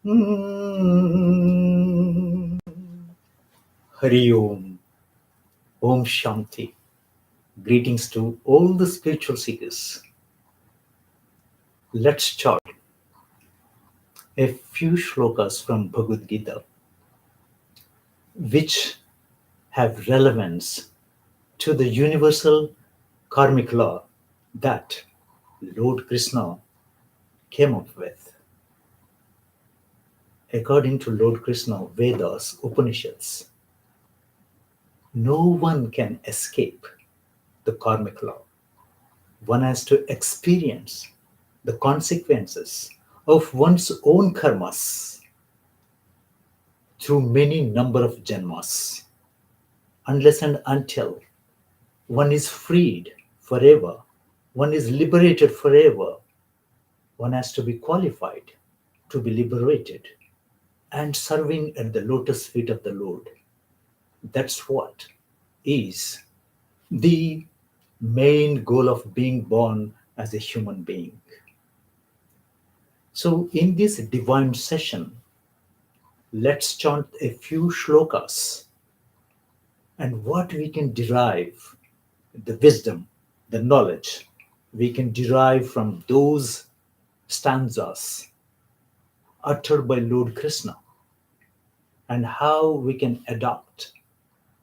Hari Om. Om Shanti. Greetings to all the spiritual seekers. Let's chant a few shlokas from Bhagavad Gita which have relevance to the universal karmic law that Lord Krishna came up with. According to Lord Krishna, Vedas, Upanishads, no one can escape the karmic law. One has to experience the consequences of one's own karmas through many number of janmas, unless and until one is freed forever, one is liberated forever, one has to be qualified to be liberated and serving at the lotus feet of the Lord. That's what is the main goal of being born as a human being. So in this divine session, let's chant a few shlokas and what we can derive, the wisdom, the knowledge we can derive from those stanzas uttered by Lord Krishna, and how we can adapt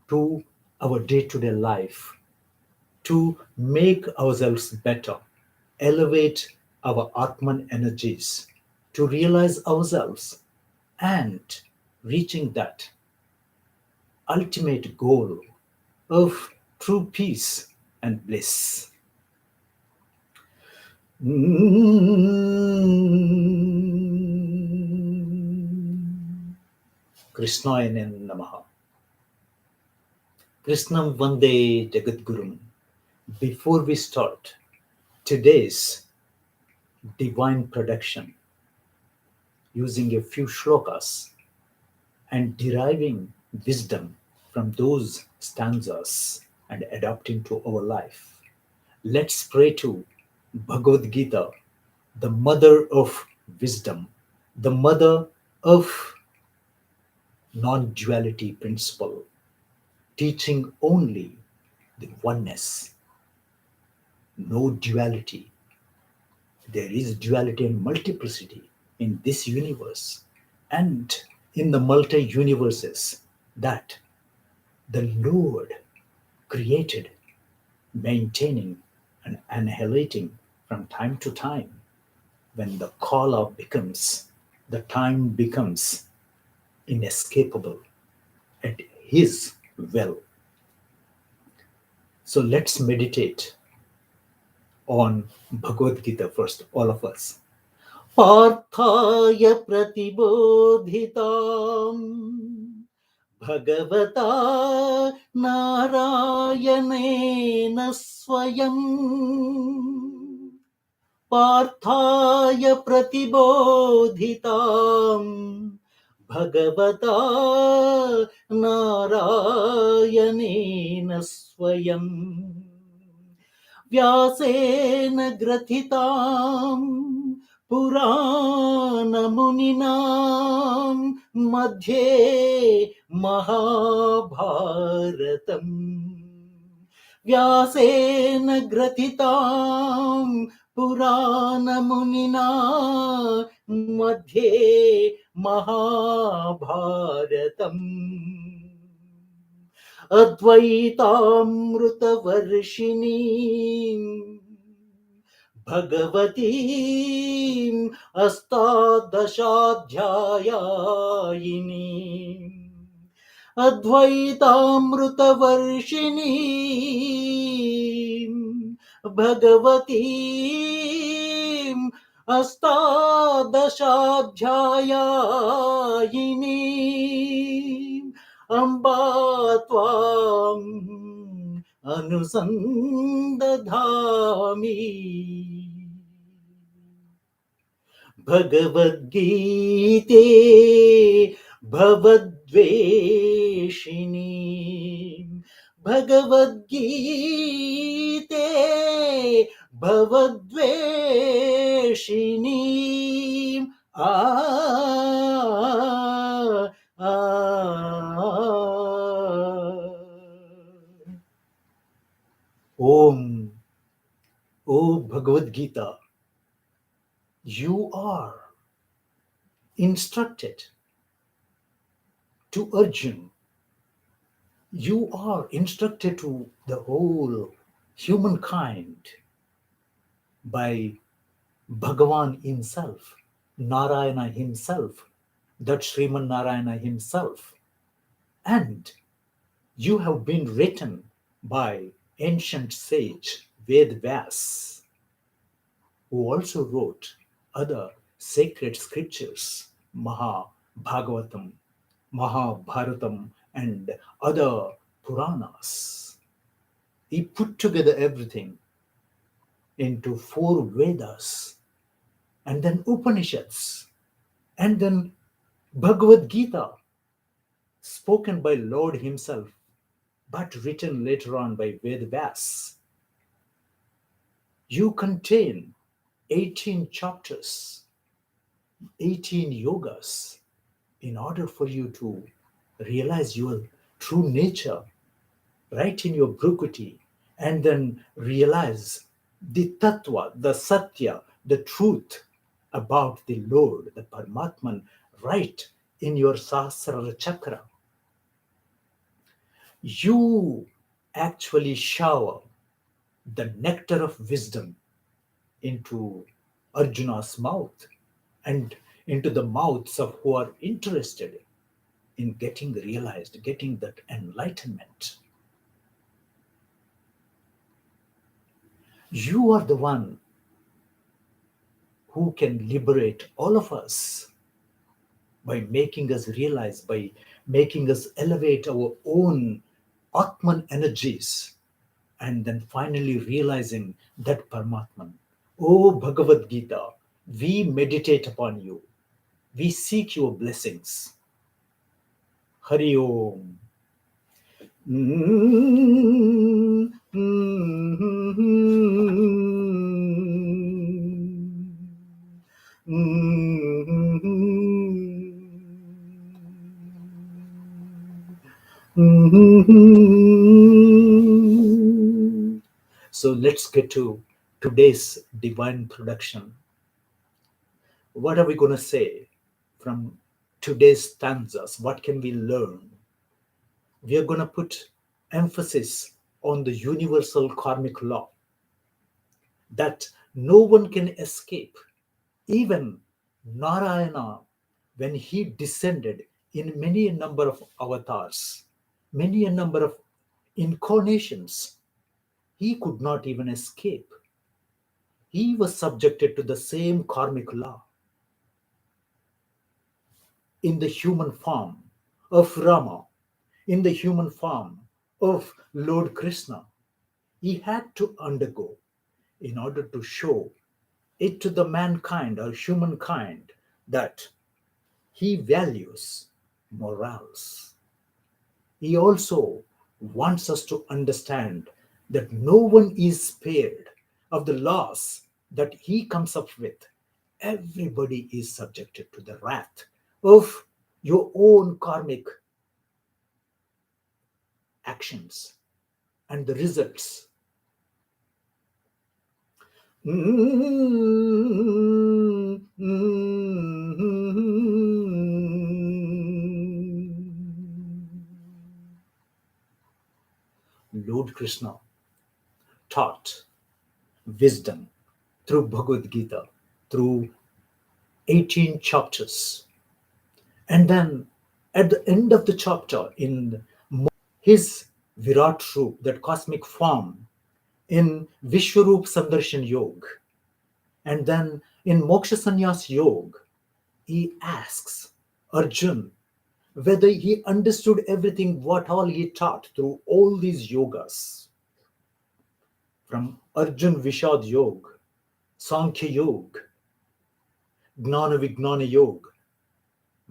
to our day-to-day life to make ourselves better, elevate our Atman energies, to realize ourselves and reaching that ultimate goal of true peace and bliss. Krishnaya Namaha. Krishnam Vande Jagadgurum. Before we start today's divine production, using a few shlokas and deriving wisdom from those stanzas and adapting to our life, let's pray to Bhagavad Gita, the mother of wisdom, the mother of non-duality principle, teaching only the oneness, no duality. There is duality and multiplicity in this universe and in the multi-universes that the Lord created, maintaining and annihilating from time to time. When the call becomes, the time becomes inescapable at His will. So let's meditate on Bhagavad Gita first, all of us. Parthaya pratibodhitam Bhagavata Narayanena Swayam. Parthaya pratibodhitam Bhagavata Narayanena Swayam. Vyasena grathitam Purana muninam madhye Mahabharatam. Vyasena grathitam Purana munina madhye Mahabharatam. Advaitamrutavarshini Bhagavatim Astadashadhyayini. Advaitamrutavarshini Bhagavatim Astadashadhyayini. Amba Tvam Anusandadhami. Bhagavad Gita Bhavadveshini. Bhagavad Gita Bhavadveshini. Bhagavad Gita, you are instructed to Arjun, you are instructed to the whole humankind by Bhagavan himself, Narayana himself, that Sriman Narayana himself. And you have been written by ancient sage Ved Vyas, who also wrote other sacred scriptures, Bhagavatam, Mahabharatam, and other Puranas. He put together everything into 4 Vedas, and then Upanishads, and then Bhagavad Gita, spoken by Lord himself, but written later on by Ved Vyas. You contain 18 chapters, 18 yogas, in order for you to realize your true nature right in your Bhrukuti, and then realize the tattva, the satya, the truth about the Lord, the Paramatman, right in your Sahasrara chakra. You actually shower the nectar of wisdom into Arjuna's mouth and into the mouths of who are interested in getting realized, getting that enlightenment. You are the one who can liberate all of us by making us realize, by making us elevate our own Atman energies, and then finally realizing that Paramatman. Oh Bhagavad Gita, we meditate upon you. We seek your blessings. Hari Om. So let's get to today's divine production. What are we going to say from today's stanzas? What can we learn? We are going to put emphasis on the universal karmic law that no one can escape. Even Narayana, when he descended in many a number of avatars, many a number of incarnations, he could not even escape. He was subjected to the same karmic law. In the human form of Rama, in the human form of Lord Krishna, he had to undergo in order to show it to the mankind or humankind that he values morals. He also wants us to understand that no one is spared of the laws that he comes up with. Everybody is subjected to the wrath of your own karmic actions and the results. Lord Krishna taught wisdom through Bhagavad Gita, through 18 chapters. And then at the end of the chapter, in his Virat Roop, that cosmic form, in Vishwaroop Sandarshan Yoga, and then in Moksha Sannyas Yoga, he asks Arjun whether he understood everything, what all he taught through all these yogas. From Arjun Vishad Yoga, Sankhya Yoga, Gnana Vijnana Yoga,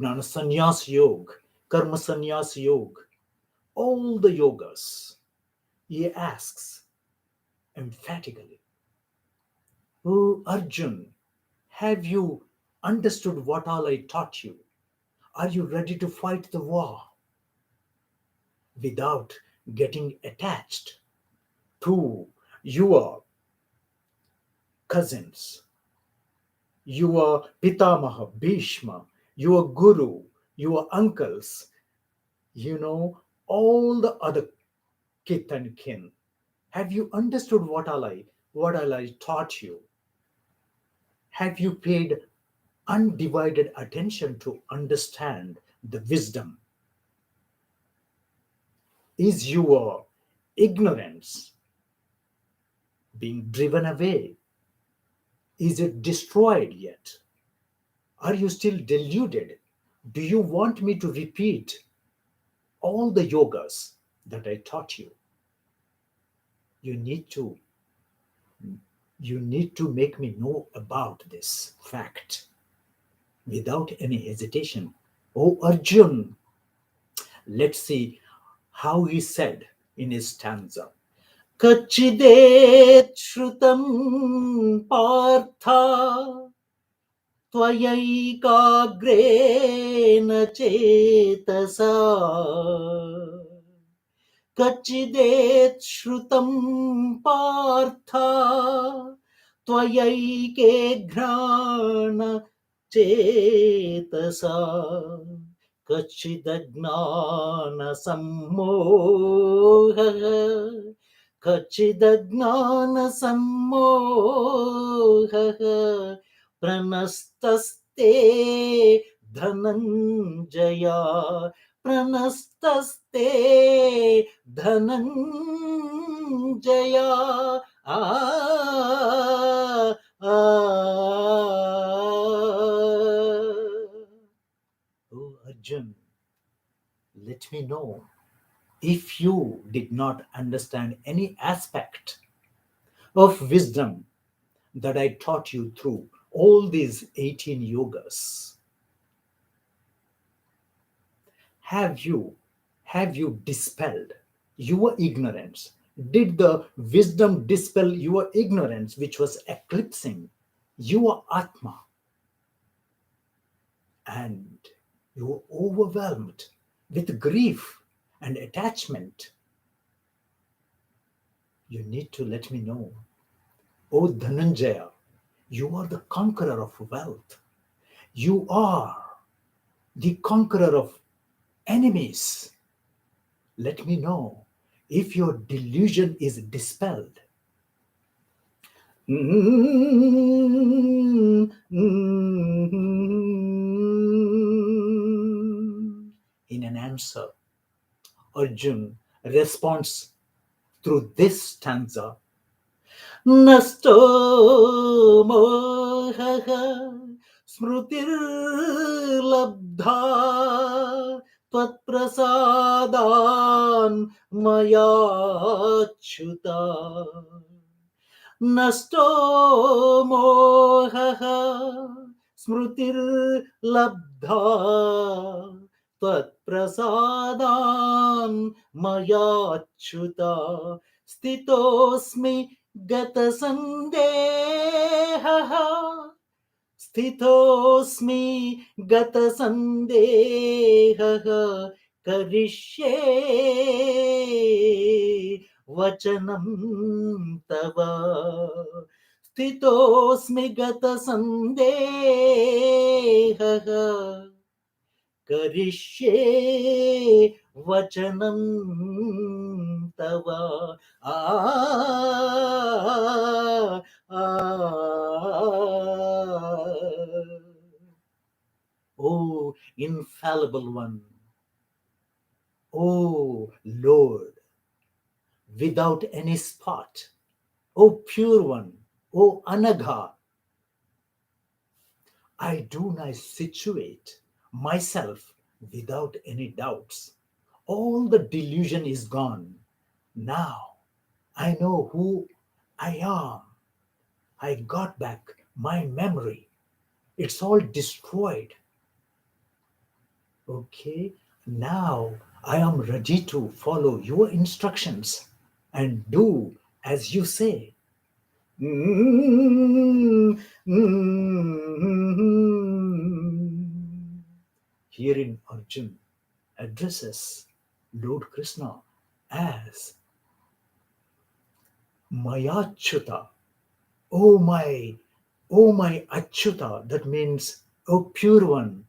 Gnana Sannyas Yoga, Karma Sannyas Yoga, all the yogas, he asks emphatically, oh Arjun, have you understood what all I taught you? Are you ready to fight the war without getting attached to your cousins, your Pitamaha, Bhishma, your Guru, your uncles, all the other kith and kin. Have you understood what I taught you? Have you paid undivided attention to understand the wisdom? Is your ignorance being driven away? Is it destroyed yet? Are you still deluded? Do you want me to repeat all the yogas that I taught you? You need to make me know about this fact without any hesitation. Oh Arjun, let's see how he said in his stanza. Kachidet shrutam partha त्वयैकाग्रेण चेतसा कच्चिदेत् श्रुतं पार्थ त्वयैके घ्राण चेतसा कच्चिदज्ञानसम्मोहः कच्चिदज्ञानसम्मोहः प्रणस्तस्ते धनञ्जया प्रणस्तस्ते धनञ्जया आ, आ, Oh Arjun, let me know if you did not understand any aspect of wisdom that I taught you through all these 18 yogas. Have you dispelled your ignorance? Did the wisdom dispel your ignorance, which was eclipsing your Atma? And you were overwhelmed with grief and attachment. You need to let me know. O Dhananjaya, you are the conqueror of wealth. You are the conqueror of enemies. Let me know if your delusion is dispelled. In an answer, Arjun responds through this stanza. Nasto mohaha smrutir labdha tvat prasadan maya chuta Nasto mohaha smrutir labdha tvat prasadan maya chuta Stitosmi gata sandeha Stitosmi gata sandeha Karishye vachanam tava Stitosmi gata sandeha Karishye vachanam tava Oh, infallible one, oh Lord, without any spot, oh pure one, oh Anagha, I do not situate myself without any doubts. All the delusion is gone. Now I know who I am. I got back my memory. It's all destroyed. Okay, now I am ready to follow your instructions and do as you say. Herein Arjun addresses Lord Krishna as Mayachyuta, oh my Achyuta, that means, oh pure one,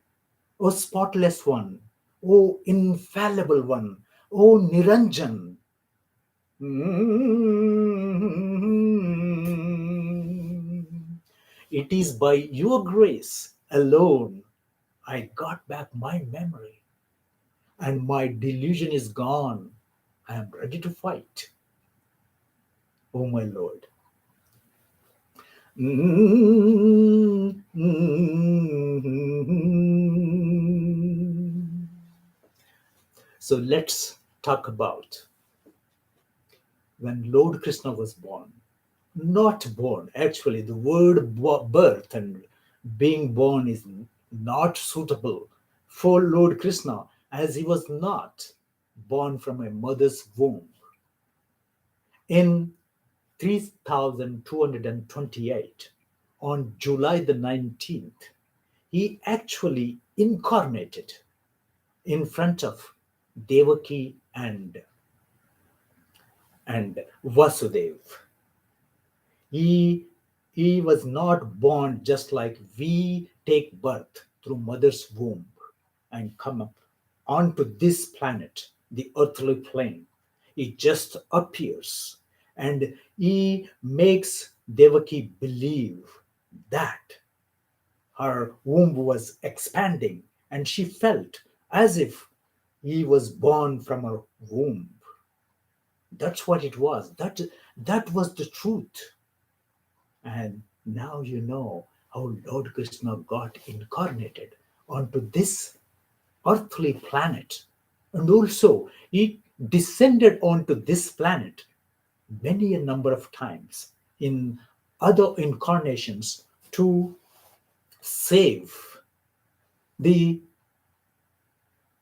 oh spotless one, oh infallible one, oh Niranjan. It is by your grace alone I got back my memory, and my delusion is gone. I am ready to fight, oh my Lord. So let's talk about when Lord Krishna was born. Not born, actually, the word birth and being born is not suitable for Lord Krishna, as he was not born from a mother's womb. In 3228, on July the 19th, he actually incarnated in front of Devaki and Vasudev. He, he was not born just like we take birth through mother's womb and come up onto this planet, the earthly plane. He just appears and he makes Devaki believe that her womb was expanding and she felt as if he was born from her womb. That's what it was. That was the truth. And now you know how Lord Krishna got incarnated onto this earthly planet. And also, he descended onto this planet many a number of times in other incarnations to save the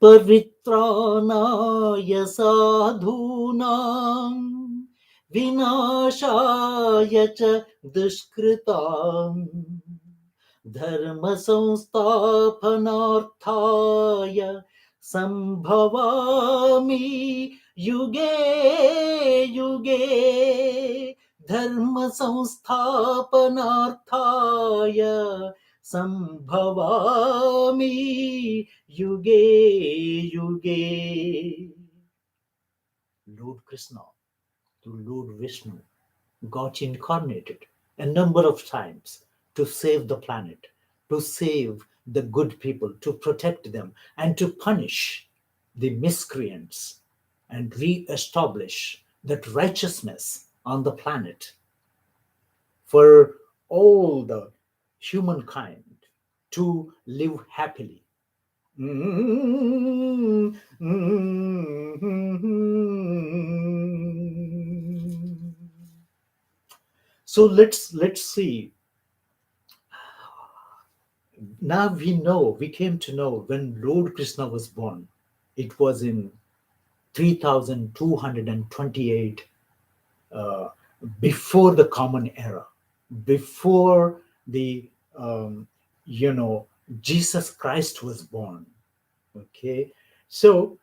परित्राणाय साधूनां विनाशाय च दुष्कृताम् धर्म संस्थापनार्थाय संभवामि युगे युगे धर्म संस्थापनार्थाय संभवामि युगे युगे. Lord Krishna through Lord Vishnu got incarnated a number of times to save the planet, to save the good people, to protect them, and to punish the miscreants and re-establish that righteousness on the planet for all the humankind to live happily. So let's see. Now we came to know when Lord Krishna was born. It was in 3228 before the common era, before the Jesus Christ was born. Okay, so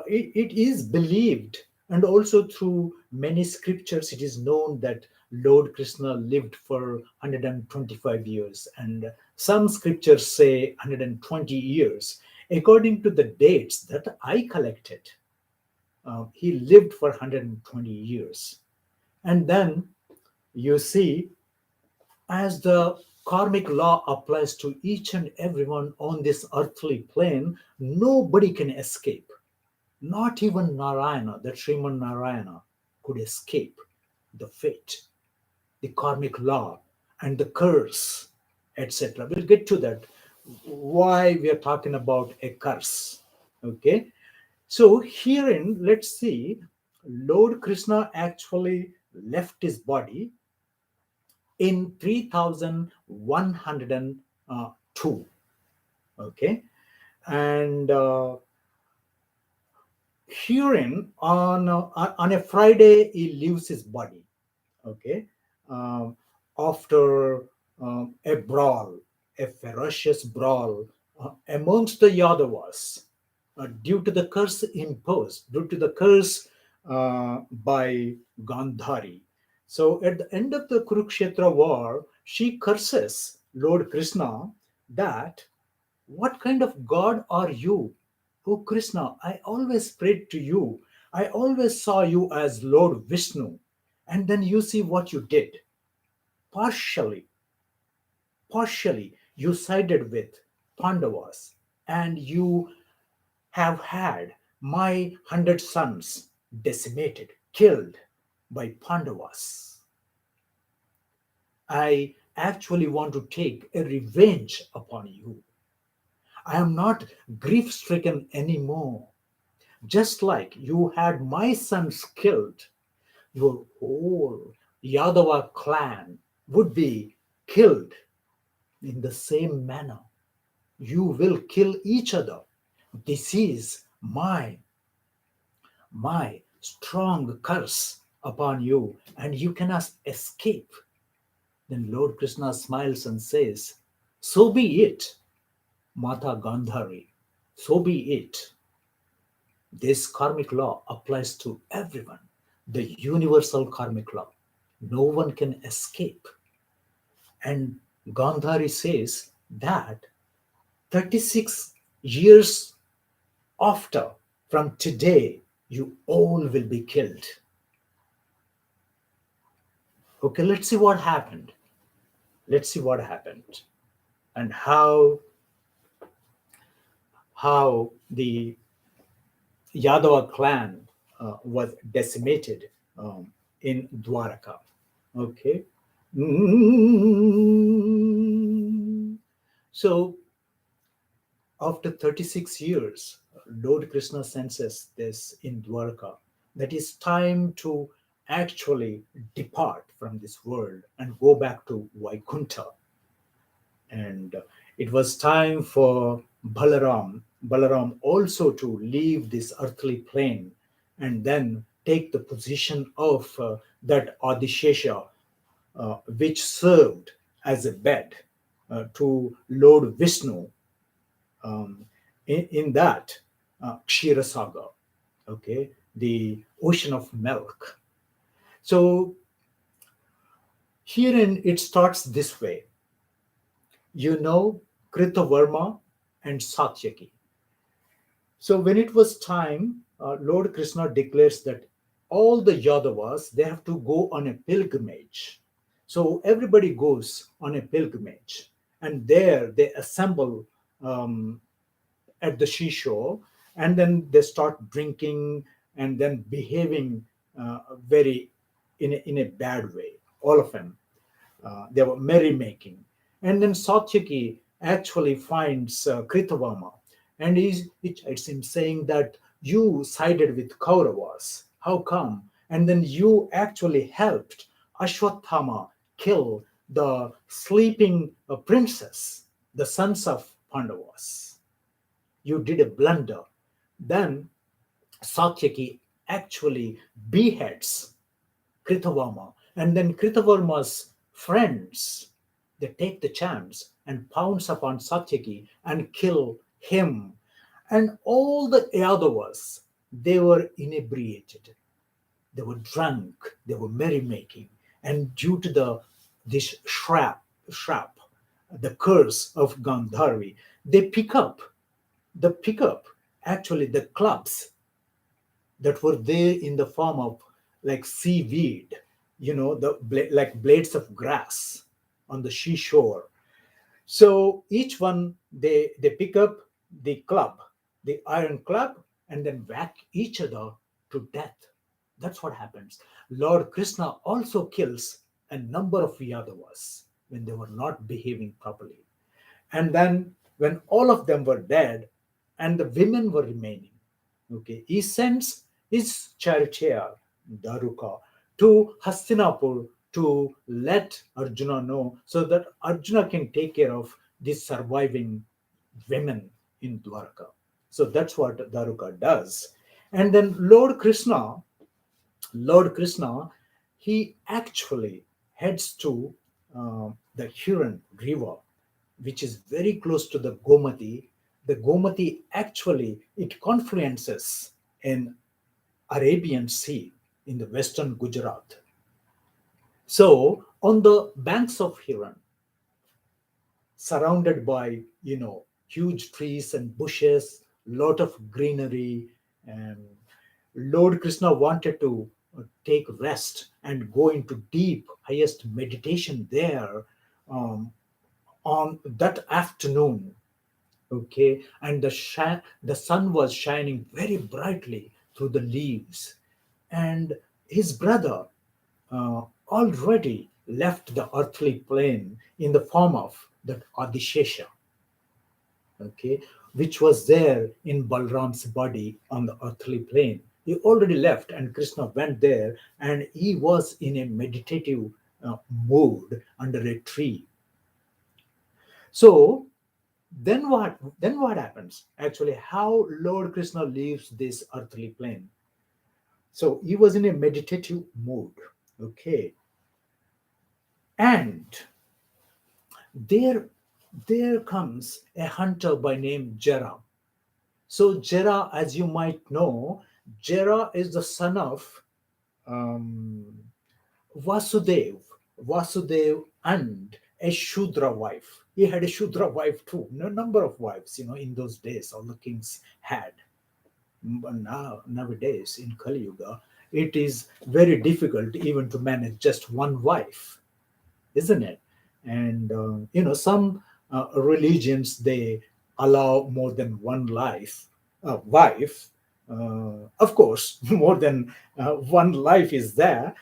it is believed, and also through many scriptures, it is known that Lord Krishna lived for 125 years, and some scriptures say 120 years. According to the dates that I collected, he lived for 120 years. And then you see, as the karmic law applies to each and everyone on this earthly plane, nobody can escape. Not even Narayana, that Sriman Narayana, could escape the fate, the karmic law, and the curse, etc. We'll get to that, why we are talking about a curse. Okay, so herein, let's see, Lord Krishna actually left his body in 3102. Okay, and herein on a Friday he leaves his body. Okay, after a brawl, a ferocious brawl amongst the Yadavas, due to the curse imposed, due to the curse by Gandhari. So at the end of the Kurukshetra war, she curses Lord Krishna that, "What kind of God are you? Oh Krishna, I always prayed to you. I always saw you as Lord Vishnu. And then you see what you did. Partially, partially, you sided with Pandavas, and you have had my 100 sons decimated, killed by Pandavas. I actually want to take a revenge upon you. I am not grief stricken anymore. Just like you had my sons killed, your whole Yadava clan would be killed in the same manner. You will kill each other. This is my strong curse upon you, and you cannot escape." Then Lord Krishna smiles and says, "So be it, Mata Gandhari. So be it." This karmic law applies to everyone, the universal karmic law. No one can escape. And Gandhari says that 36 years after, from today, you all will be killed. Okay, let's see what happened. Let's see what happened and how the Yadava clan was decimated in Dwaraka. Okay. So after 36 years, Lord Krishna senses this in Dwaraka, that is time to actually depart from this world and go back to Vaikuntha. And it was time for Balaram also to leave this earthly plane and then take the position of that Adishesha, which served as a bed to Lord Vishnu in that Kshirasaga, okay, the ocean of milk. So herein it starts this way. You know Kritavarma and Satyaki. So when it was time, Lord Krishna declares that all the Yadavas, they have to go on a pilgrimage. So everybody goes on a pilgrimage, and there they assemble um, at the seashore, and then they start drinking and then behaving very in a bad way. All of them, they were merrymaking. And then Satyaki actually finds Kritavama, and it's him saying that you sided with Kauravas. How come? And then you actually helped Ashwatthama kill the sleeping princess, the sons of Pandavas. You did a blunder. Then Satyaki actually beheads Kritavama, and then Kritavarma's friends, they take the chance and pounce upon Satyaki and kill him. And all the Yadavas, they were inebriated, they were drunk, they were merrymaking, and due to this shrap, the curse of Gandhari, they pick up actually the clubs that were there in the form of like seaweed, like blades of grass on the seashore. So each one, they pick up the club, the iron club, and then whack each other to death. That's what happens. Lord Krishna also kills a number of Yadavas when they were not behaving properly. And then when all of them were dead and the women were remaining, okay, he sends his charioteer Daruka to Hastinapur to let Arjuna know, so that Arjuna can take care of the surviving women in Dwarka. So that's what Daruka does. And then Lord Krishna, he actually heads to the Huron River, which is very close to the Gomati. The Gomati actually, it confluences in Arabian Sea in the western Gujarat. So on the banks of Hiran, surrounded by huge trees and bushes, lot of greenery, and Lord Krishna wanted to take rest and go into deep highest meditation there, um, on that afternoon. Okay, and the sun was shining very brightly through the leaves, and his brother already left the earthly plane in the form of that Adishesha, okay, which was there in Balram's body on the earthly plane. He already left, and Krishna went there, and he was in a meditative mood under a tree. So then what happens? Actually, how Lord Krishna leaves this earthly plane? So he was in a meditative mood, okay, and there there comes a hunter by name Jara. So Jara, as you might know, Jara is the son of um, Vasudev, Vasudev, and a Shudra wife. He had a Shudra wife too. No number of wives, in those days, all the kings had. But now, nowadays, in Kali Yuga, it is very difficult even to manage just one wife, isn't it? And some religions, they allow more than one wife. Of course, more than one life is there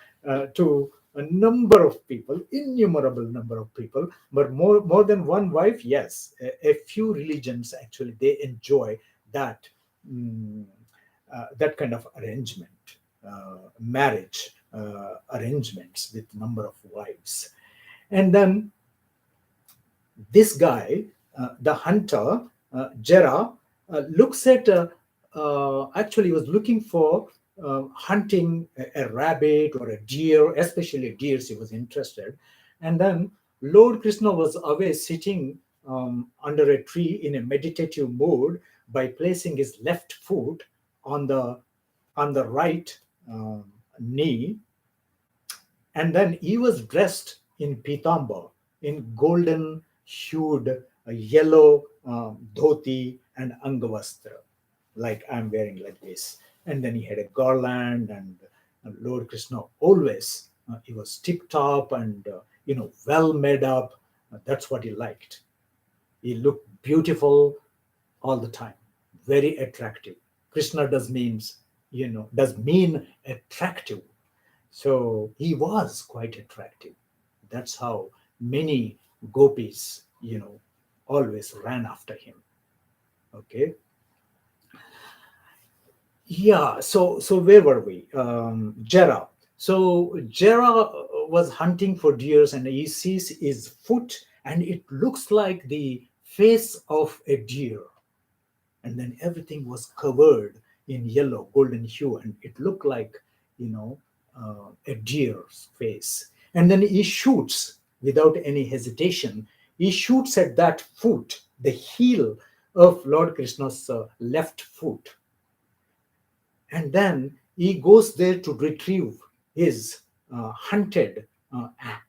to a number of people, innumerable number of people, but more than one wife, yes. A few religions actually they enjoy that, mm, that kind of arrangement, marriage arrangements with number of wives. And then this guy, the hunter, Jera, looks at, actually, was looking for hunting a rabbit or a deer, especially deers, he was interested. And then Lord Krishna was away sitting under a tree in a meditative mood by placing his left foot on the right knee, and then he was dressed in pitamba, in golden hued yellow dhoti and angavastra, like I'm wearing like this. And then he had a garland, and Lord Krishna always, he was tip top and, well made up. That's what he liked. He looked beautiful all the time, very attractive. Krishna does mean attractive. So he was quite attractive. That's how many gopis, always ran after him. Okay. Yeah. So where were we? Jara. So Jara was hunting for deers, and he sees his foot, and it looks like the face of a deer. And then everything was covered in yellow, golden hue, and it looked like, you know, a deer's face. And then he shoots without any hesitation. He shoots at that foot, the heel of Lord Krishna's left foot, and then he goes there to retrieve his hunted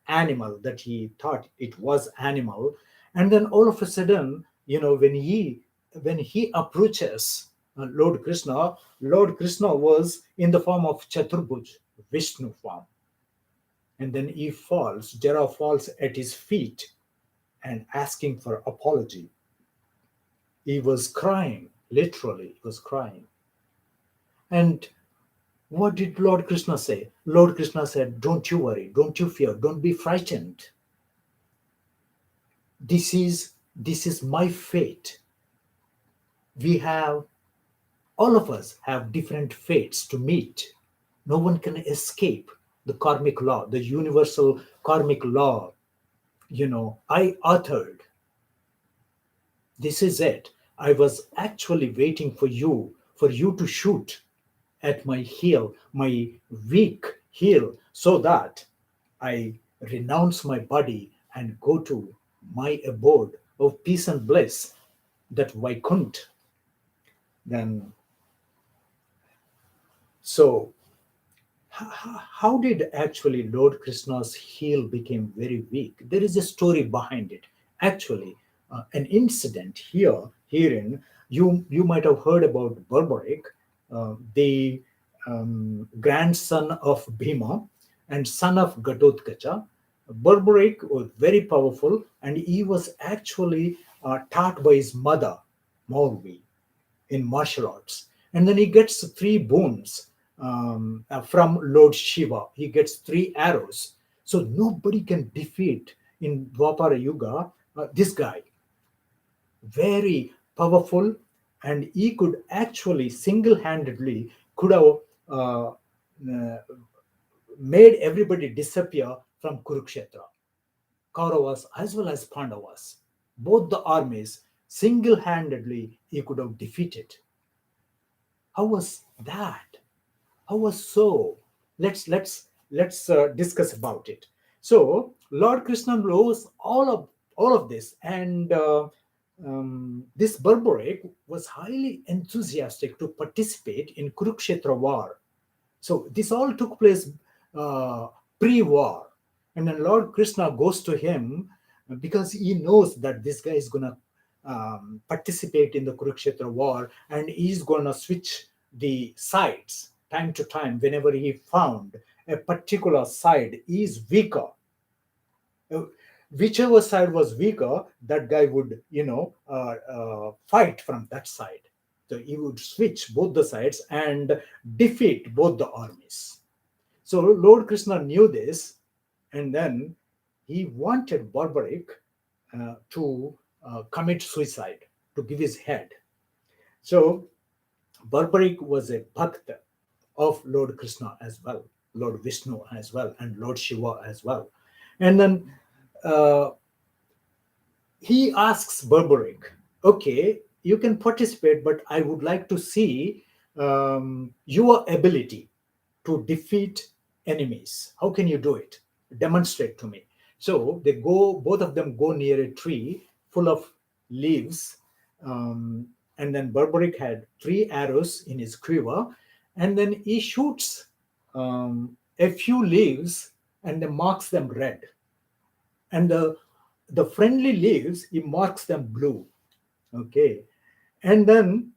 animal that he thought it was animal. And then all of a sudden, when he approaches Lord Krishna was in the form of Chaturbhuj, Vishnu form. And then he falls, Jara falls at his feet and asking for apology. He was crying, literally he was crying. And what did Lord Krishna say? Lord Krishna said, "Don't you worry, don't you fear, don't be frightened. This is my fate. We have All of us have different fates to meet. No one can escape the karmic law, the universal karmic law. I authored. This is it. I was actually waiting for you to shoot at my heel, my weak heel, so that I renounce my body and go to my abode of peace and bliss, that Vaikunt." Then, so How did actually Lord Krishna's heel became very weak? There is a story behind it. Actually, an incident herein, you might have heard about Berberik, the grandson of Bhima and son of Gatotkacha. Berberik was very powerful, and he was actually taught by his mother, Maurvi, in martial arts. And then he gets three boons from Lord Shiva. He gets three arrows. So nobody can defeat in Dwapara Yuga this guy. Very powerful, and he could actually single-handedly could have uh, made everybody disappear from Kurukshetra. Kauravas as well as Pandavas, both the armies, single-handedly he could have defeated. How was that? How was so? Let's discuss about it. So Lord Krishna knows all of this, and this Berberik was highly enthusiastic to participate in Kurukshetra war. So this all took place uh, pre-war, and then Lord Krishna goes to him because he knows that this guy is gonna participate in the Kurukshetra war, and he's gonna switch the sides time to time whenever he found a particular side is weaker. Uh, Whichever side was weaker, that guy would, fight from that side. So he would switch both the sides and defeat both the armies. So Lord Krishna knew this, and then he wanted Berberik to commit suicide, to give his head. So Berberik was a bhakta of Lord Krishna as well, Lord Vishnu as well, and Lord Shiva as well. And then uh, he asks Berberik, okay, you can participate, but I would like to see your ability to defeat enemies. How can you do it? Demonstrate to me. So they go, both of them go near a tree full of leaves. Um, and then Berberik had three arrows in his quiver, and then he shoots a few leaves and then marks them red. And the friendly leaves, he marks them blue. Okay. And then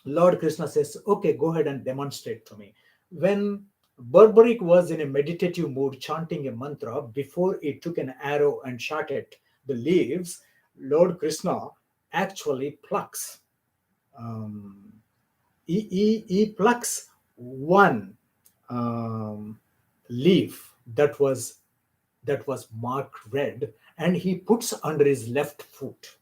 Lord Krishna says, okay, go ahead and demonstrate to me. When Berberik was in a meditative mood chanting a mantra, before he took an arrow and shot at the leaves, Lord Krishna actually plucks. Um, he plucks one leaf that was marked red, and he puts under his left foot.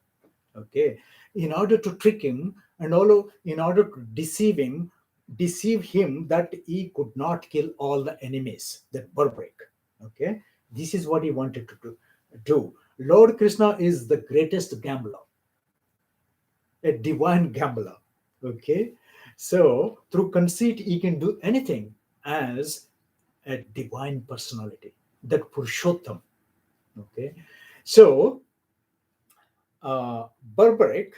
Okay, in order to trick him, and also in order to deceive him that he could not kill all the enemies, that Berberik. Okay, this is what he wanted to do. Lord Krishna is the greatest gambler, a divine gambler. Okay, so through conceit he can do anything as a divine personality, that Purushottam. Okay, so Berberik,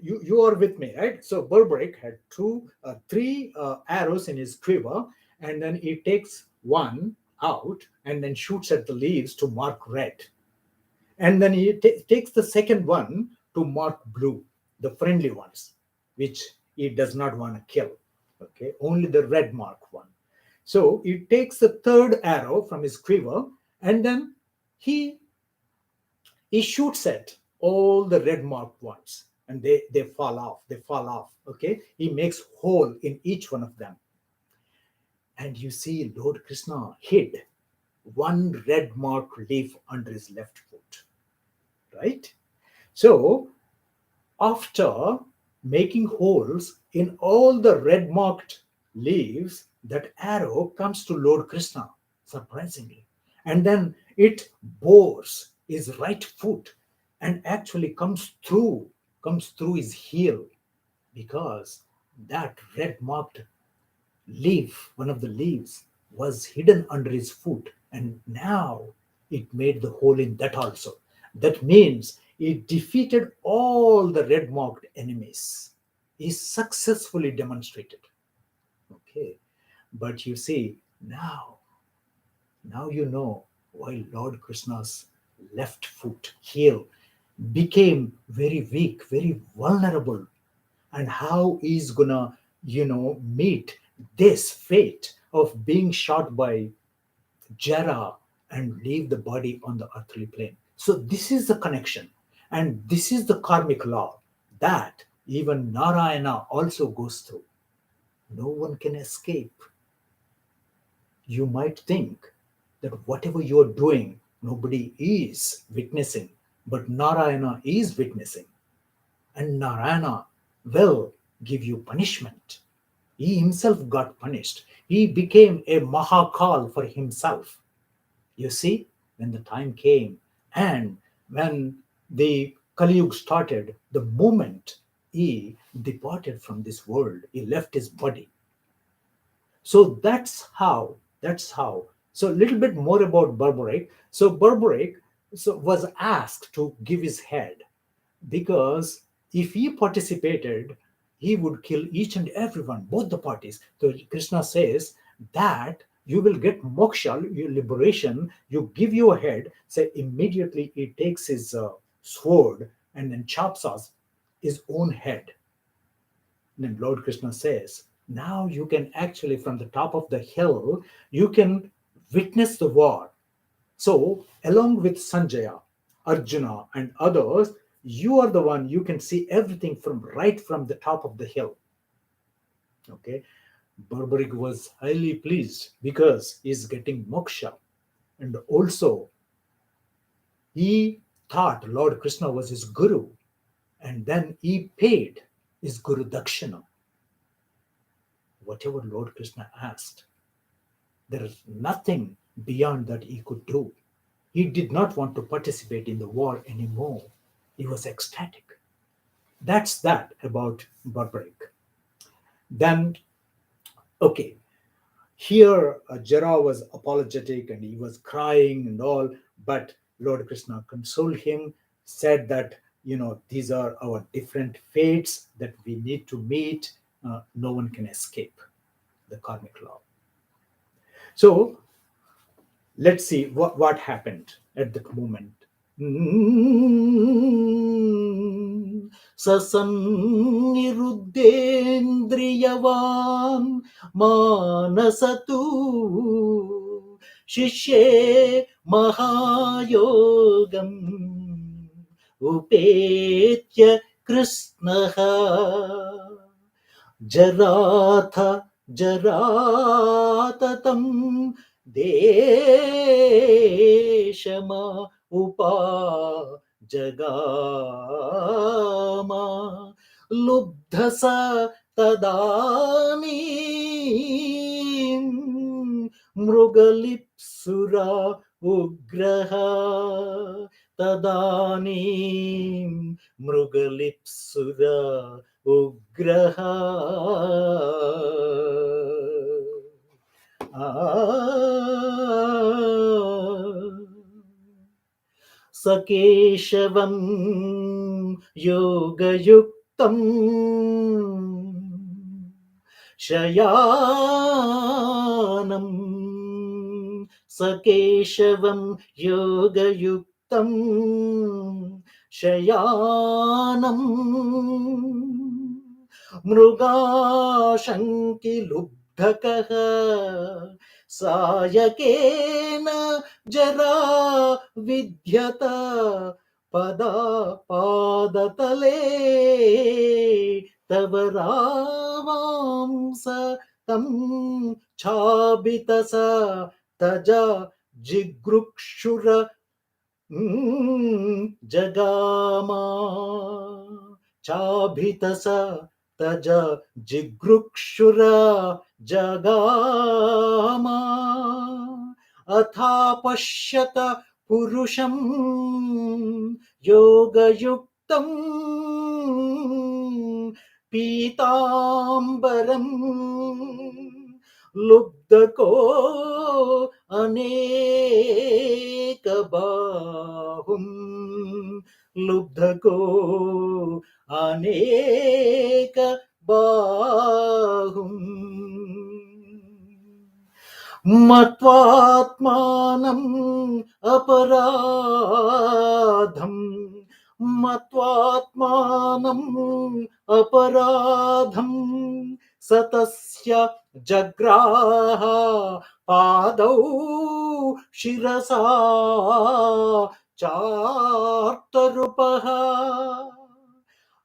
you are with me, right? So Berberik had three arrows in his quiver, and then he takes one out and then shoots at the leaves to mark red, and then he takes the second one to mark blue, the friendly ones, which he does not want to kill. Okay, only the red mark one. So he takes the third arrow from his quiver, and then he he shoots at all the red marked ones, and they fall off. Okay, he makes hole in each one of them, and you see Lord Krishna hid one red marked leaf under his left foot, right? So after making holes in all the red marked leaves, that arrow comes to Lord Krishna, surprisingly. And then it bores his right foot and actually comes through his heel, because that red marked leaf, one of the leaves, was hidden under his foot, and now it made the hole in that also. That means he defeated all the red marked enemies. He successfully demonstrated. Okay. But you see, Now you know why Lord Krishna's left foot heel became very weak, very vulnerable, and how he's gonna, meet this fate of being shot by Jara and leave the body on the earthly plane. So this is the connection, and this is the karmic law that even Narayana also goes through. No one can escape. You might think that whatever you're doing, nobody is witnessing, but Narayana is witnessing, and Narayana will give you punishment. He himself got punished. He became a Mahakal for himself. You see, when the time came and when the Kali Yuga started, the moment he departed from this world, he left his body. So that's how. So a little bit more about Berberich. So Berberich was asked to give his head, because if he participated, he would kill each and everyone, both the parties. So Krishna says that you will get moksha, your liberation. You give your head. Say immediately he takes his sword and then chops off his own head. Then Lord Krishna says, now you can actually, from the top of the hill, you can witness the war. So, along with Sanjaya, Arjuna, and others, you are the one, you can see everything from right from the top of the hill. Okay. Berberich was highly pleased because he's getting moksha. And also, he thought Lord Krishna was his guru. And then he paid his guru dakshina. Whatever Lord Krishna asked, there is nothing beyond that he could do. He did not want to participate in the war anymore. He was ecstatic. That's that about Berberich. Then, okay, here Jara was apologetic and he was crying and all, but Lord Krishna consoled him, said that, these are our different fates that we need to meet. No one can escape the karmic law. So let's see what happened at that moment. Sasannirudendriyavan manasatu shishye mahayogam upetya krishnaha Jaratha Jaratatam Deshama Upa Jagama Lubdhasa Tadani Mrugalipsura Ugraha Tadani Mrugalipsura Ugraha Sakeshavam Yoga Yuktam Shayanam Sakeshavam Yoga Yuktam Shayanam Mrugashanki Lubdhakaha Sayakena Jara Vidyata Pada Padatale Tavaravamsa Tam Chabitasa Taja Jigrukshura Jagama Chabhitasa Taja Jigrukshura Jagama Atha Pashyata Purusham Yoga Yuktam Pitambaram Lubdako Aneka Bahum Lubdako Aneka Bahum Matvatmanam aparadham. Matvatmanam aparadham. Satasya jagraha padau shirasa chartarupaha.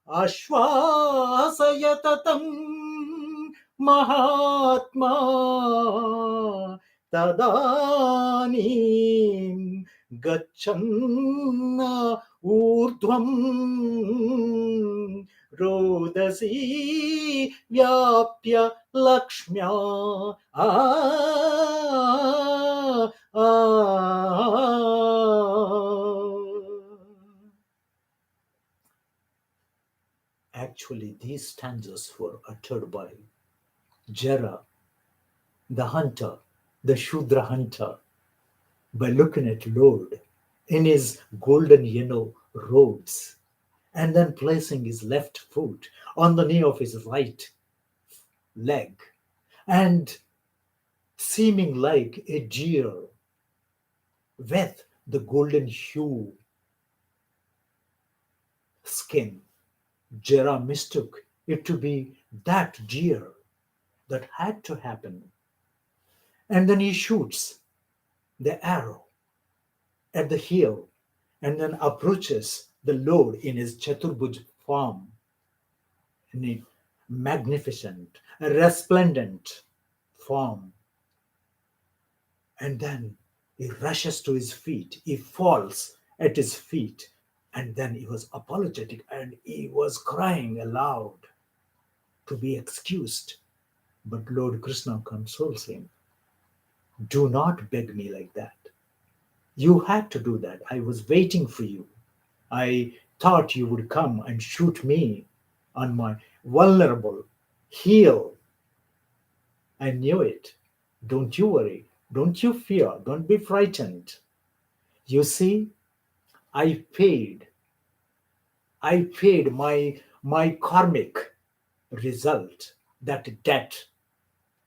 Ashvasayatatam Mahatma Tadanim Gachanna Urdhvam Rodasi Vyapya Lakshmya Ah, Actually, these stanzas were uttered by Jara, the hunter, the Shudra hunter, by looking at Lord in his golden yellow robes and then placing his left foot on the knee of his right leg and seeming like a deer with the golden hue skin. Jara mistook it to be that deer that had to happen. And then he shoots the arrow at the heel and then approaches the Lord in his Chaturbhuj form, in a magnificent, resplendent form. And then he rushes to his feet, he falls at his feet, and then he was apologetic and he was crying aloud to be excused. But Lord Krishna consoles him. Do not beg me like that. You had to do that. I was waiting for you. I thought you would come and shoot me on my vulnerable heel. I knew it. Don't you worry. Don't you fear. Don't be frightened. You see, I paid. I paid my karmic result, that debt,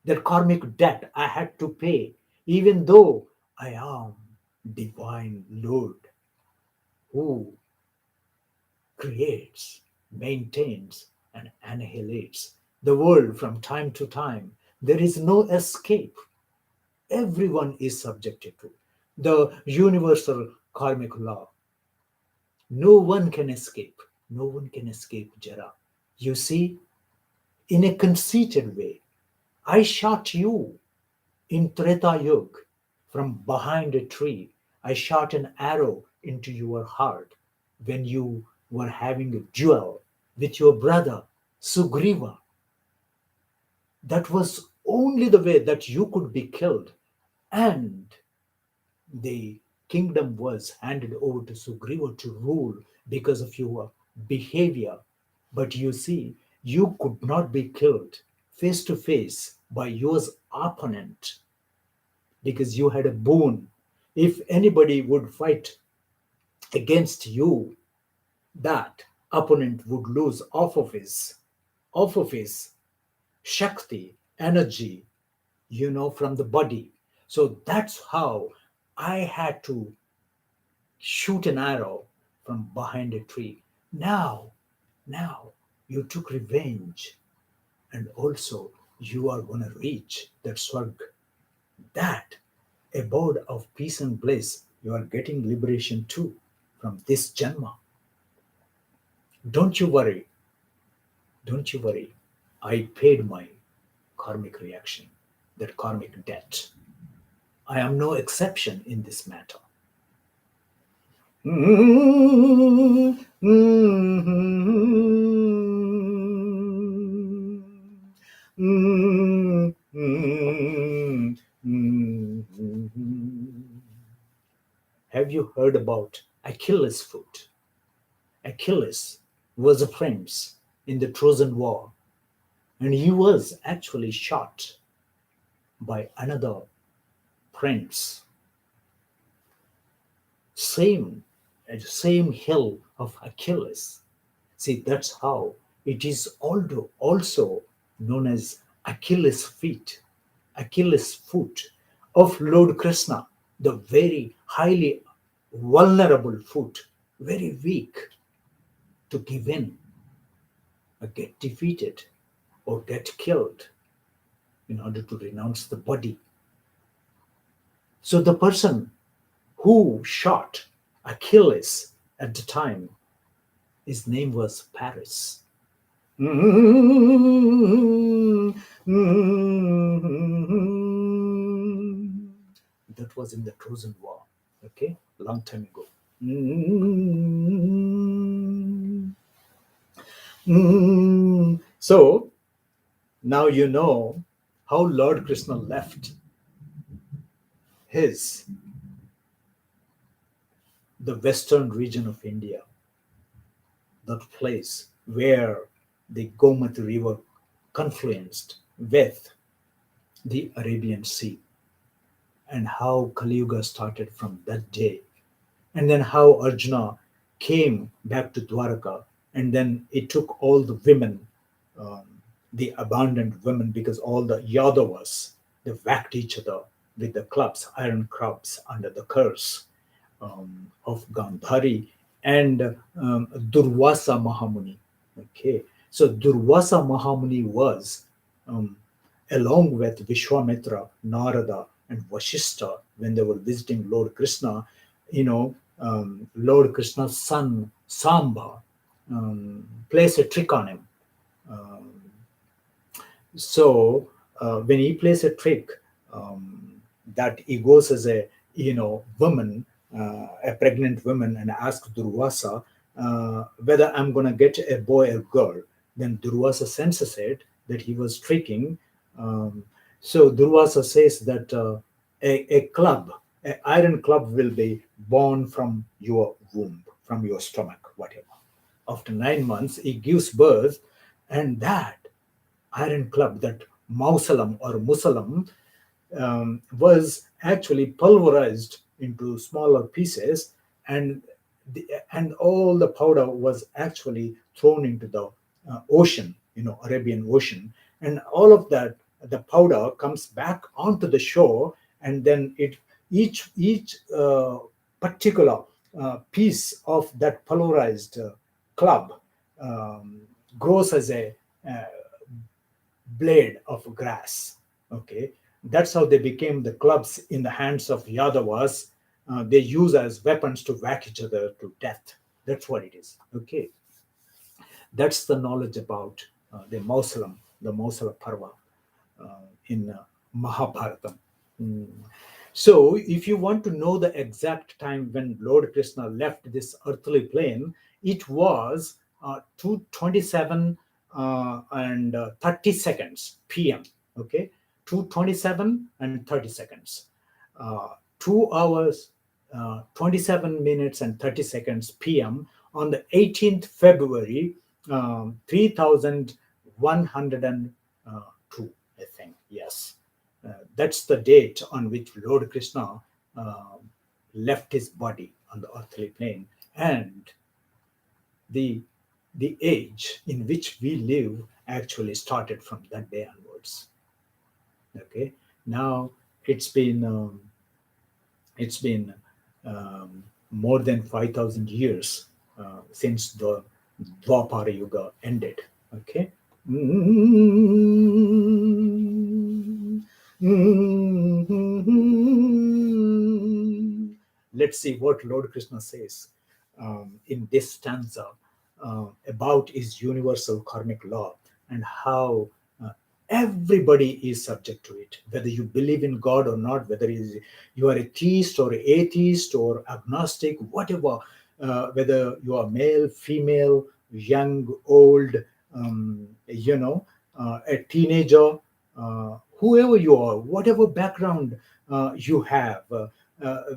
that karmic debt I had to pay, even though I am divine Lord who creates, maintains, and annihilates the world from time to time. There is no escape. Everyone is subjected to the universal karmic law. No one can escape. No one can escape Jara. You see, in a conceited way, I shot you in Treta Yuga from behind a tree. I shot an arrow into your heart when you were having a duel with your brother Sugriva. That was only the way that you could be killed, and the kingdom was handed over to Sugriva to rule because of your behavior. But you see, you could not be killed face to face by your opponent because you had a boon. If anybody would fight against you, that opponent would lose off of his shakti, energy, from the body. So that's how I had to shoot an arrow from behind a tree. Now you took revenge, and also you are going to reach that swarg, that abode of peace and bliss. You are getting liberation too from this janma. Don't you worry. Don't you worry. I paid my karmic reaction, that karmic debt. I am no exception in this matter. Have you heard about Achilles' foot? Achilles was a prince in the Trojan War, and he was actually shot by another prince. Same hill of Achilles. See, that's how it is also known as Achilles' feet, Achilles' foot. of Lord Krishna, the very highly vulnerable foot, very weak, to give in or get defeated or get killed in order to renounce the body. So the person who shot Achilles at the time, his name was Paris. That was in the Trojan War, okay, long time ago. So now you know how Lord Krishna left the western region of India, that place where the Gomati River confluenced with the Arabian Sea, and how Kali Yuga started from that day, and then how Arjuna came back to Dwaraka, and then it took all the women, um, the abandoned women, because all the Yadavas, they whacked each other with the clubs, iron clubs, under the curse of Gandhari and Durvasa Mahamuni. Okay, so Durvasa Mahamuni was, um, along with Vishwamitra, Narada, and Vashishta, when they were visiting Lord Krishna, Lord Krishna's son Samba plays a trick on him. Um, so when he plays a trick, that he goes as a woman, a pregnant woman, and asks Durvasa whether I'm going to get a boy or girl. Then Durvasa senses it that he was tricking. So Durvasa says that a club, an iron club, will be born from your womb, from your stomach, whatever. After 9 months, he gives birth, and that iron club, that mausoleum or musalam, was actually pulverized into smaller pieces, and and all the powder was actually thrown into the ocean, Arabian Ocean, and all of that, the powder comes back onto the shore, and then each particular piece of that pulverized club um, grows as a uh, blade of grass. Okay, that's how they became the clubs in the hands of Yadavas. They use as weapons to whack each other to death. That's what it is. Okay, that's the knowledge about the Mausala Parva in Mahabharata. Mm. So, if you want to know the exact time when Lord Krishna left this earthly plane, it was 2:27 and 30 seconds p.m. Okay, 2:27 and 30 seconds. 2 hours, 27 minutes and 30 seconds p.m. on the 18th February, 3102, I think. Yes. That's the date on which Lord Krishna uh, left his body on the earthly plane, and the the age in which we live actually started from that day onwards. Okay, now it's been um, it's been more than 5,000 years since the Dwapara Yuga ended. Okay. Let's see what Lord Krishna says in this stanza about his universal karmic law, and how everybody is subject to it, whether you believe in God or not, whether you are a theist or atheist or agnostic, whatever, whether you are male, female, young, old, a teenager, whoever you are, whatever background you have,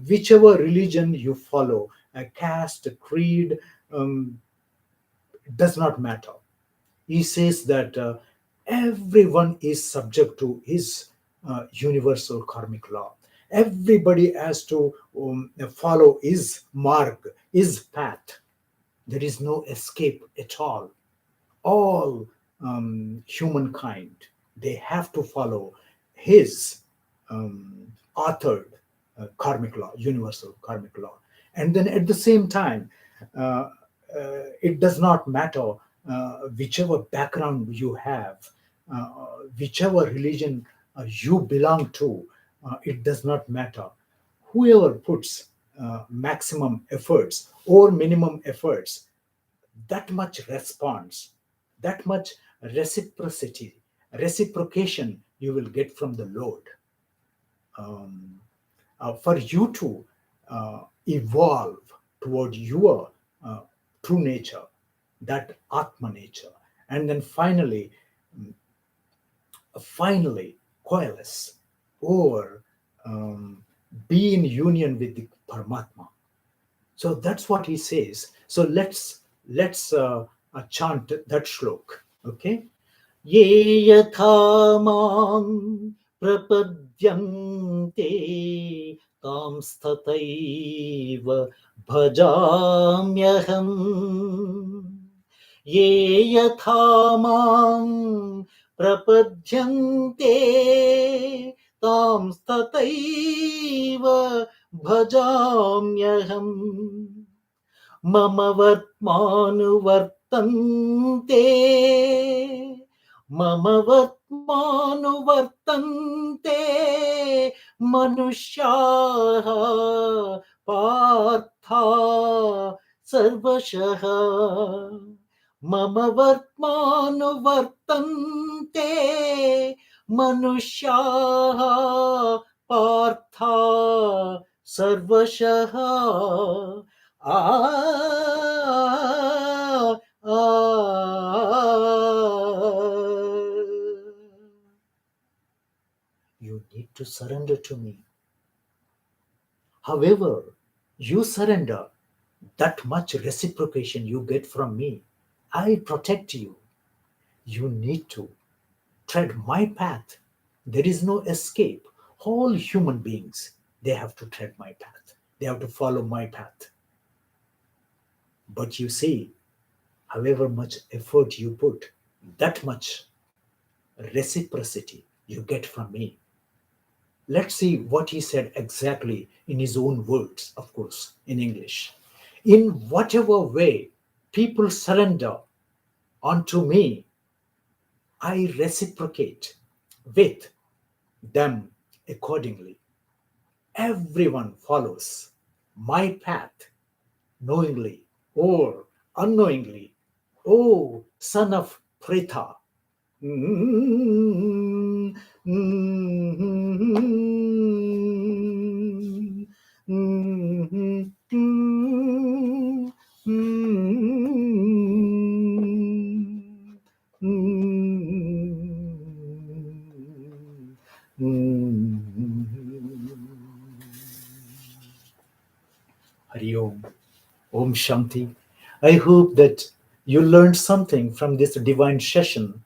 whichever religion you follow, a caste, a creed, um, does not matter. He says that everyone is subject to his universal karmic law. Everybody has to follow his marg, his path. There is no escape at all. All humankind, they have to follow his authored karmic law, universal karmic law. And then at the same time, uh, it does not matter whichever background you have, uh, whichever religion you belong to, it does not matter. Whoever puts maximum efforts or minimum efforts, that much response, that much reciprocation you will get from the Lord. For you to evolve toward your true nature, that Atma nature, and then finally coalesce or be in union with the Paramatma. So that's what he says. So let's chant that shlok. Okay. Ye yatha mam prapadyante tam stataiva bhajamyaham. Ye yatha mam prapadyante tam stataiva bhajamyaham. Mama vartmanuvartante, mama vartmanuvartante, manushyaha partha sarvashaha. Mama vartmanuvartante, manushyaha partha sarvashaha. Ah, ah. You need to surrender to me. However, you surrender, that much reciprocation you get from me. I protect you. You need to tread my path. There is no escape. All human beings, they have to tread my path. They have to follow my path. But you see, however much effort you put, that much reciprocity you get from me. Let's see what he said exactly in his own words, of course, in English. In whatever way people surrender unto me, I reciprocate with them accordingly. Everyone follows my path knowingly or unknowingly. O son of Pritha, Hari Om. Om Shanti. I hope that you learned something from this divine session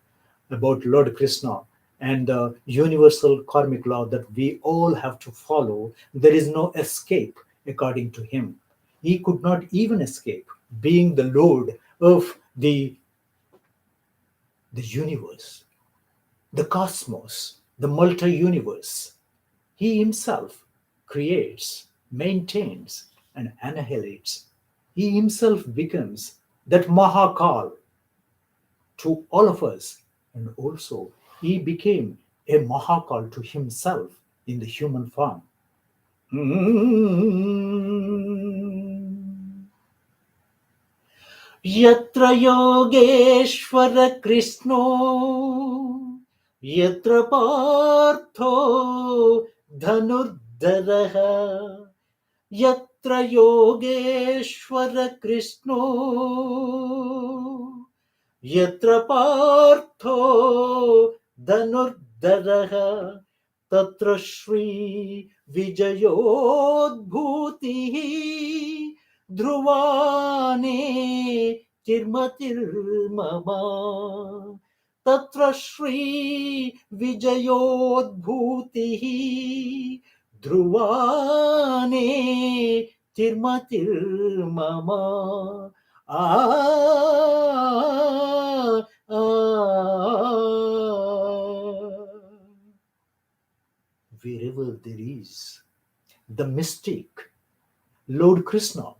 about Lord Krishna and the universal karmic law that we all have to follow. There is no escape according to him. He could not even escape being the Lord of the universe, the cosmos, the multi universe. He himself creates, maintains, and annihilates. He himself becomes that Mahakal to all of us. And also, he became a Mahakal to himself in the human form. Yatra Yogeshwara Krishno, Yatra Partho Dhanurdharaha, Yatra Yogeshwara Krishno, Yatra Partho Dhanurdharaha, Tatra Shri Vijayodbhuti Dhruvane Tirmatirmama. Tatra Shri Vijayodbhuti Dhruvane Tirmatirmama. Ah, ah. wherever there is the mystic, Lord Krishna,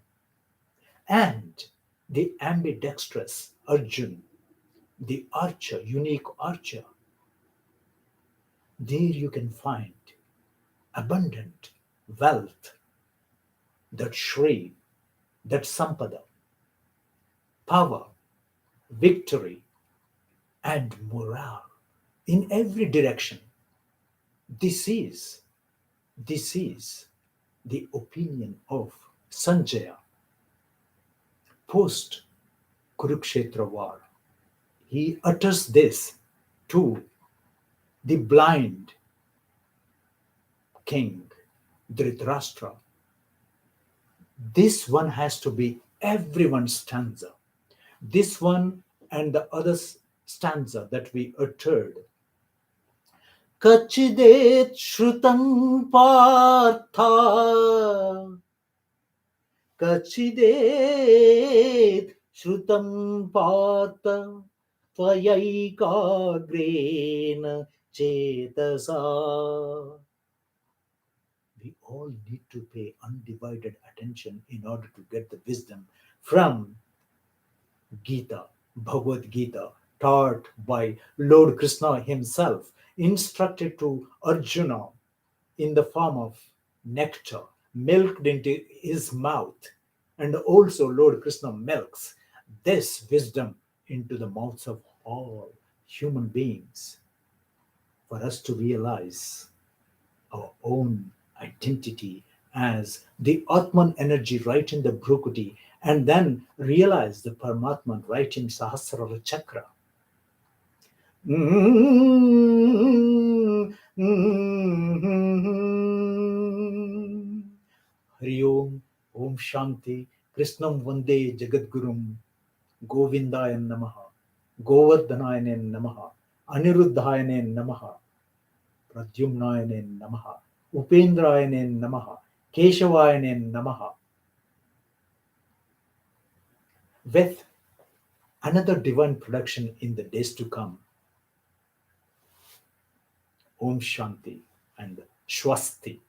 and the ambidextrous Arjun, the archer, unique archer, there you can find abundant wealth, that Shri, that Sampada, power, victory, and morale in every direction. This is the opinion of Sanjaya post Kurukshetra war. He utters this to the blind king Dhritarashtra. This one has to be everyone's stanza. This one and the other stanza that we uttered. Kachidet shrutam partha, kachidet shrutam partha, tvayaikarena chetasa. We all need to pay undivided attention in order to get the wisdom from Gita, Bhagavad Gita, taught by Lord Krishna himself, instructed to Arjuna in the form of nectar, milked into his mouth. And also, Lord Krishna milks this wisdom into the mouths of all human beings for us to realize our own identity as the Atman energy right in the Bhrukuti, and then realize the Paramatman right in Sahasrara Chakra. Hari Om, Om Shanti, Krishnam Vande Jagadgurum, Govindaya Namaha, Govardhanaya Namaha, Aniruddhaya Namaha, Pradyumnaya Namaha, Upendraya Namaha, Keshavaya Namaha. With another divine production in the days to come. Om Shanti and Shwasti.